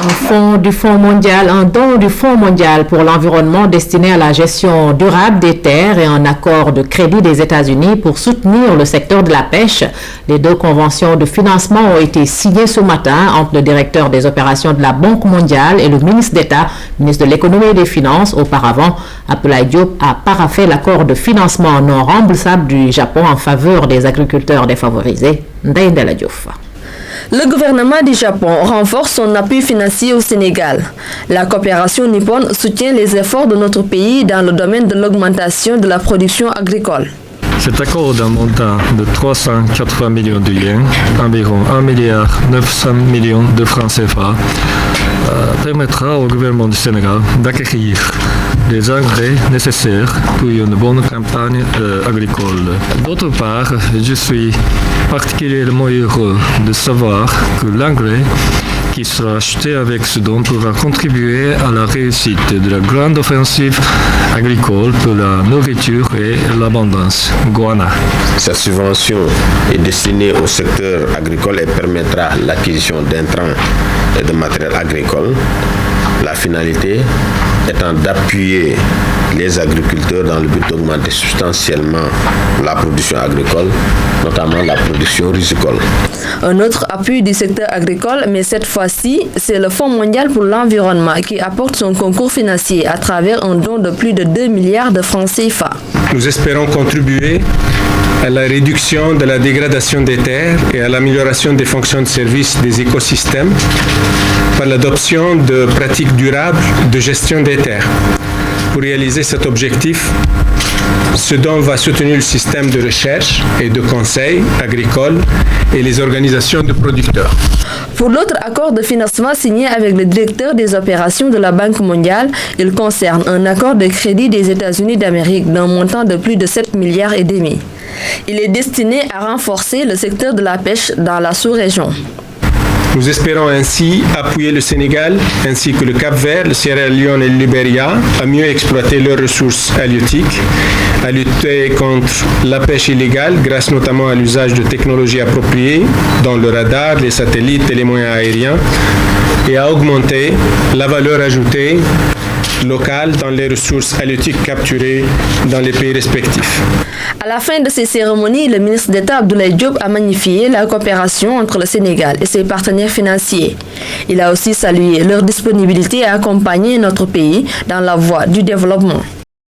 Un don du Fonds mondial pour l'environnement destiné à la gestion durable des terres et un accord de crédit des États-Unis pour soutenir le secteur de la pêche. Les deux conventions de financement ont été signées ce matin entre le directeur des opérations de la Banque mondiale et le ministre d'État, ministre de l'économie et des finances. Auparavant, Abdoulaye Diop a paraphé l'accord de financement non remboursable du Japon en faveur des agriculteurs défavorisés. Ndaïndela Diouf. Le gouvernement du Japon renforce son appui financier au Sénégal. La coopération nippone soutient les efforts de notre pays dans le domaine de l'augmentation de la production agricole. Cet accord d'un montant de 380 millions de yens, environ 1,9 milliard de francs CFA, permettra au gouvernement du Sénégal d'acquérir des engrais nécessaires pour une bonne campagne agricole. D'autre part, je suis particulièrement heureux de savoir que l'engrais qui sera acheté avec ce don pourra contribuer à la réussite de la grande offensive agricole pour la nourriture et l'abondance. Goana. Cette subvention est destinée au secteur agricole et permettra l'acquisition d'intrants et de matériel agricole. La finalité étant d'appuyer les agriculteurs dans le but d'augmenter substantiellement la production agricole, notamment la production risicole. Un autre appui du secteur agricole, mais cette fois-ci, c'est le Fonds mondial pour l'environnement qui apporte son concours financier à travers un don de plus de 2 milliards de francs CFA. Nous espérons contribuer à la réduction de la dégradation des terres et à l'amélioration des fonctions de service des écosystèmes par l'adoption de pratiques durables de gestion des terres. Pour réaliser cet objectif, ce don va soutenir le système de recherche et de conseil agricole et les organisations de producteurs. Pour l'autre accord de financement signé avec le directeur des opérations de la Banque mondiale, il concerne un accord de crédit des États-Unis d'Amérique d'un montant de plus de 7,5 milliards. Il est destiné à renforcer le secteur de la pêche dans la sous-région. Nous espérons ainsi appuyer le Sénégal ainsi que le Cap-Vert, le Sierra Leone et le Libéria à mieux exploiter leurs ressources halieutiques, à lutter contre la pêche illégale grâce notamment à l'usage de technologies appropriées dont le radar, les satellites et les moyens aériens et à augmenter la valeur ajoutée locale dans les ressources halieutiques capturées dans les pays respectifs. À la fin de ces cérémonies, le ministre d'État Abdoulaye Diop a magnifié la coopération entre le Sénégal et ses partenaires financiers. Il a aussi salué leur disponibilité à accompagner notre pays dans la voie du développement.